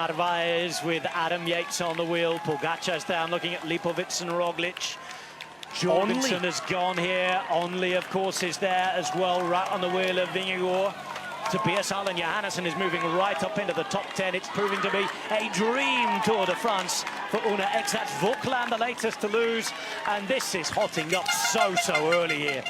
Narvaez with Adam Yates on the wheel. Pogacar's down looking at Lipovic and Roglic. Jorgensen has gone here. Only, of course, is there as well, right on the wheel of Vingegaard. Tobias Allen Johannesson is moving right up into the top 10. It's proving to be a dream Tour de France for Una X. That's Vauclair, the latest to lose. And this is hotting up so early here.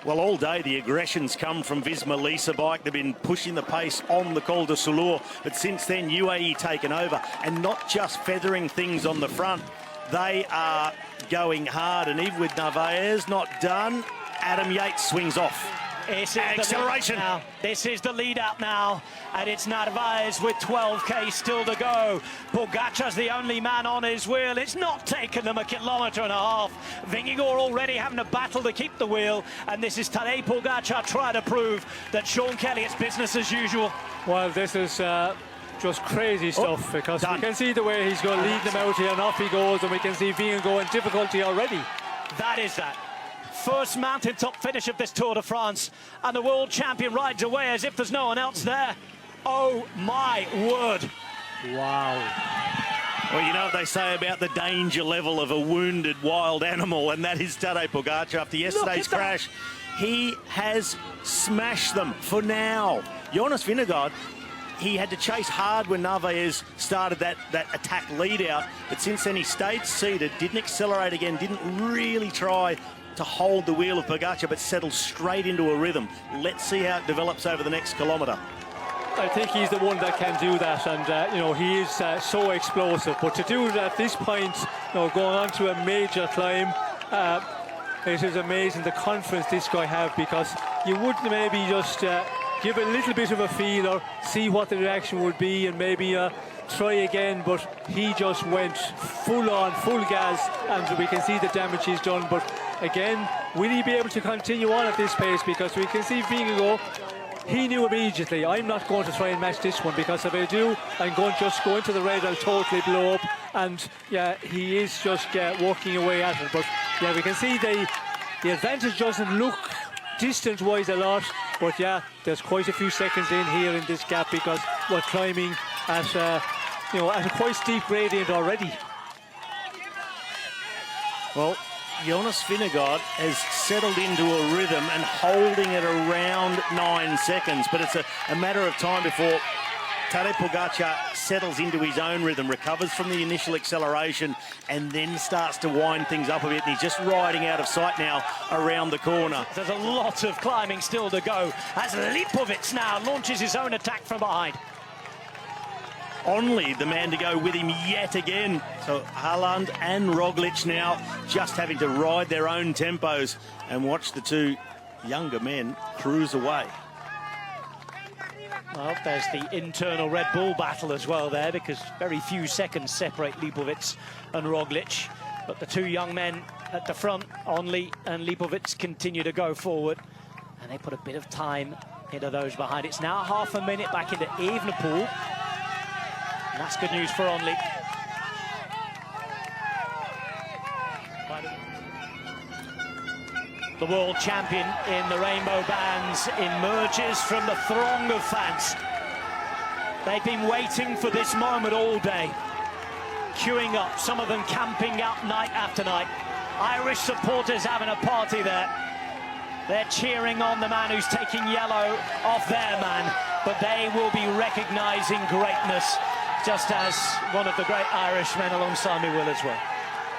Well, all day the aggression's come from Visma Lease bike. They've been pushing the pace on the Col de Soulur, but since then UAE taken over, and not just feathering things on the front. They are going hard, and even with Narvaez not done, Adam Yates swings off. Acceleration. This is the lead out now, and it's Narvaez with 12k still to go. Pogacar's the only man on his wheel. It's not taken them 1.5 kilometers. Vingegaard already having a battle to keep the wheel, and this is Tadej Pogacar trying to prove that Sean Kelly, it's business as usual. Well, this is just crazy stuff, because we can see the way he's going to lead them out here, and off he goes, and we can see Vingegaard in difficulty already. That is that. First mountaintop finish of this Tour de France, and the world champion rides away as if there's no one else there. Oh my word. Wow. Well, you know what they say about the danger level of a wounded wild animal, and that is Tadej Pogacar. After yesterday's crash, he has smashed them for now. Jonas Vingegaard, he had to chase hard when Narvaez started that attack lead out, but since then he stayed seated, didn't accelerate again, didn't really try to hold the wheel of Pogacar, but settled straight into a rhythm. Let's see how it develops over the next kilometre. I think he's the one that can do that, and you know, he is so explosive. But to do it at this point, you know, going on to a major climb, it is amazing the confidence this guy have, because you wouldn't maybe just give a little bit of a feel or see what the reaction would be, and maybe try again, but he just went full on, full gas, and we can see the damage he's done. But again, will he be able to continue on at this pace? Because we can see Vingegaard, he knew immediately, I'm not going to try and match this one, because if I do, I'm going to just go into the red, I'll totally blow up. And yeah, he is just working away at it. But yeah, we can see the advantage doesn't look distance-wise a lot, but yeah, there's quite a few seconds in here in this gap, because we're climbing at at a quite steep gradient already. Well, Jonas Vingegaard has settled into a rhythm and holding it around 9 seconds, but it's a matter of time before Tadej Pogacar settles into his own rhythm, recovers from the initial acceleration, and then starts to wind things up a bit. And he's just riding out of sight now around the corner. There's a lot of climbing still to go as Lipovic now launches his own attack from behind. Only the man to go with him yet again. So Haaland and Roglic now just having to ride their own tempos and watch the two younger men cruise away. Well, there's the internal Red Bull battle as well there, because very few seconds separate Lipovic and Roglic. But the two young men at the front, Only and Lipovic, continue to go forward, and they put a bit of time into those behind. It's now half a minute back into Evenepoel. And that's good news for Only. The world champion in the rainbow bands emerges from the throng of fans. They've been waiting for this moment all day, queuing up, some of them camping out night after night. Irish supporters having a party there. They're cheering on the man who's taking yellow off their man, but they will be recognising greatness, just as one of the great Irishmen alongside me will as well.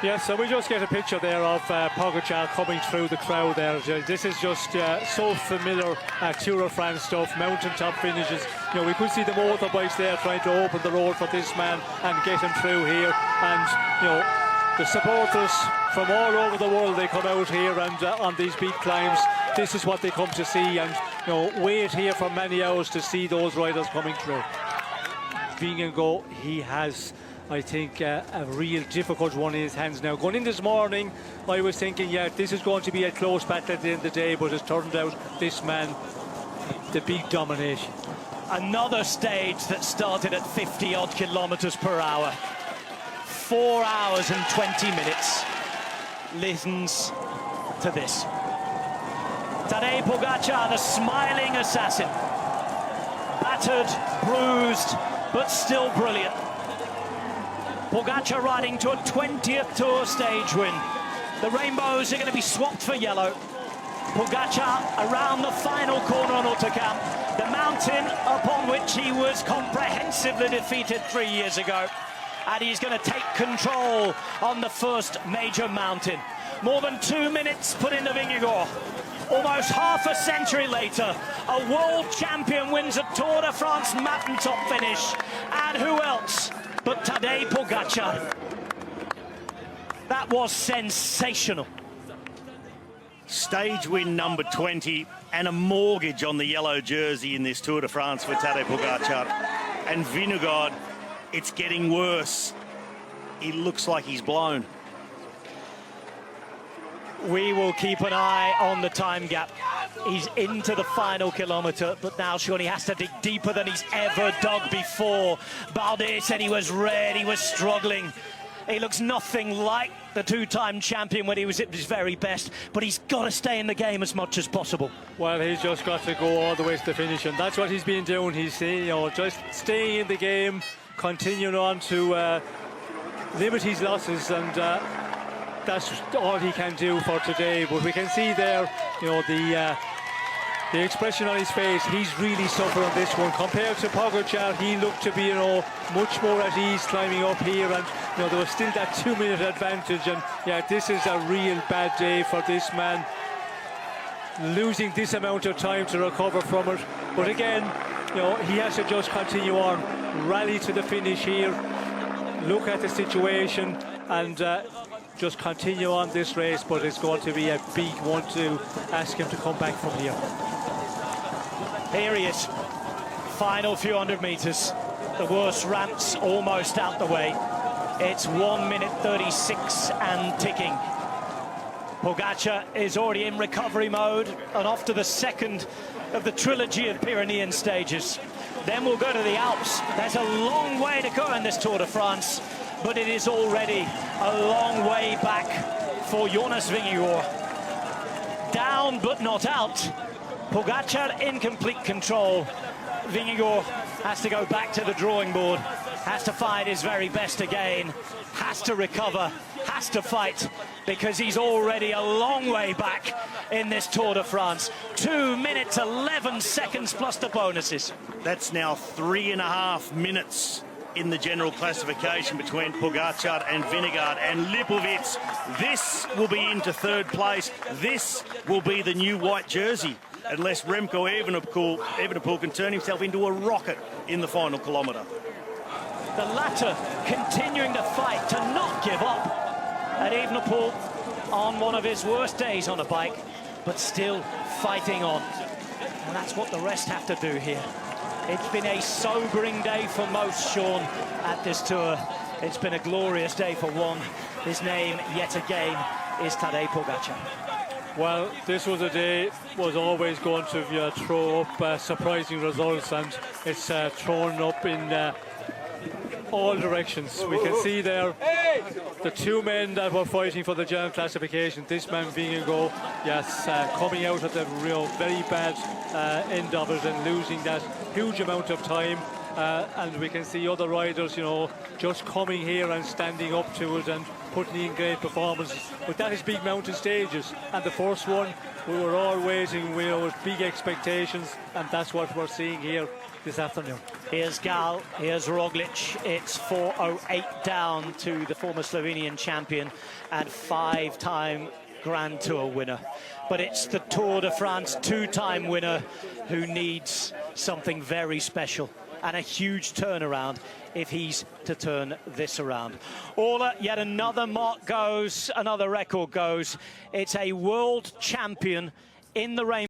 Yes, so we just get a picture there of Pogacar coming through the crowd there. This is just so familiar Tour de France stuff, mountaintop finishes. You know, we could see the motorbikes there trying to open the road for this man and get him through here. And, you know, the supporters from all over the world, they come out here and on these big climbs, this is what they come to see, and, you know, wait here for many hours to see those riders coming through. Vingegaard, he has, I think, a real difficult one in his hands now. Going in this morning, I was thinking, yeah, this is going to be a close battle at the end of the day, but it's turned out this man, the big domination. Another stage that started at 50-odd kilometers per hour. 4 hours and 20 minutes. Listens to this. Tadej Pogacar, the smiling assassin. That's battered, bruised, but still brilliant. Pogacar riding to a 20th Tour stage win. The rainbows are going to be swapped for yellow. Pogacar around the final corner on Hautacam, the mountain upon which he was comprehensively defeated 3 years ago. And he's going to take control on the first major mountain. More than 2 minutes put into Vingegaard. Almost half a century later, a world champion wins a Tour de France mountaintop finish. And who else but Tadej Pogacar? That was sensational. Stage win number 20 and a mortgage on the yellow jersey in this Tour de France for Tadej Pogacar. And Vingegaard, it's getting worse. He looks like he's blown. We will keep an eye on the time gap. He's into the final kilometre, but now surely he has to dig deeper than he's ever dug before. Bardet said he was red, he was struggling. He looks nothing like the two-time champion when he was at his very best, but he's got to stay in the game as much as possible. Well, he's just got to go all the way to the finish, and that's what he's been doing. He's, just staying in the game, continuing on to limit his losses, and that's all he can do for today. But we can see there, the expression on his face. He's really suffered on this one. Compared to Pogacar, he looked to be, much more at ease climbing up here, and there was still that 2-minute advantage. And yeah, this is a real bad day for this man, losing this amount of time to recover from it. But again, he has to just continue on, rally to the finish here, look at the situation, and just continue on this race. But it's going to be a big one to ask him to come back from here. Here he is, final few hundred metres. The worst ramps almost out the way. It's 1 minute 36 and ticking. Pogacar is already in recovery mode and off to the second of the trilogy of Pyrenean stages. Then we'll go to the Alps. There's a long way to go in this Tour de France, but it is already a long way back for Jonas Vingegaard. Down but not out. Pogacar in complete control. Vingegaard has to go back to the drawing board, has to find his very best again, has to recover, has to fight, because he's already a long way back in this Tour de France. 2 minutes 11 seconds plus the bonuses. That's now 3.5 minutes in the general classification between Pogacar and Vingegaard and Lipovic. This will be into third place. This will be the new white jersey, unless Remco Evenepoel can turn himself into a rocket in the final kilometre. The latter continuing to fight, to not give up. And Evenepoel on one of his worst days on a bike, but still fighting on. And that's what the rest have to do here. It's been a sobering day for most, Sean, at this Tour. It's been a glorious day for one. His name, yet again, is Tadej Pogacar. Well, this was a day was always going to throw up surprising results, and it's thrown up in all directions. We can see there the two men that were fighting for the general classification. This man Vingegaard, yes, coming out at the very bad end of it and losing that huge amount of time. And we can see other riders, just coming here and standing up to it and putting in great performances. But that is big mountain stages, and the first one we were all waiting with big expectations, and that's what we're seeing here this afternoon. Here's Gal, here's Roglic. It's 4:08 down to the former Slovenian champion and 5-time Grand Tour winner. But it's the Tour de France 2-time winner who needs something very special and a huge turnaround if he's to turn this around. Ola, yet another mark goes, another record goes. It's a world champion in the rainbow.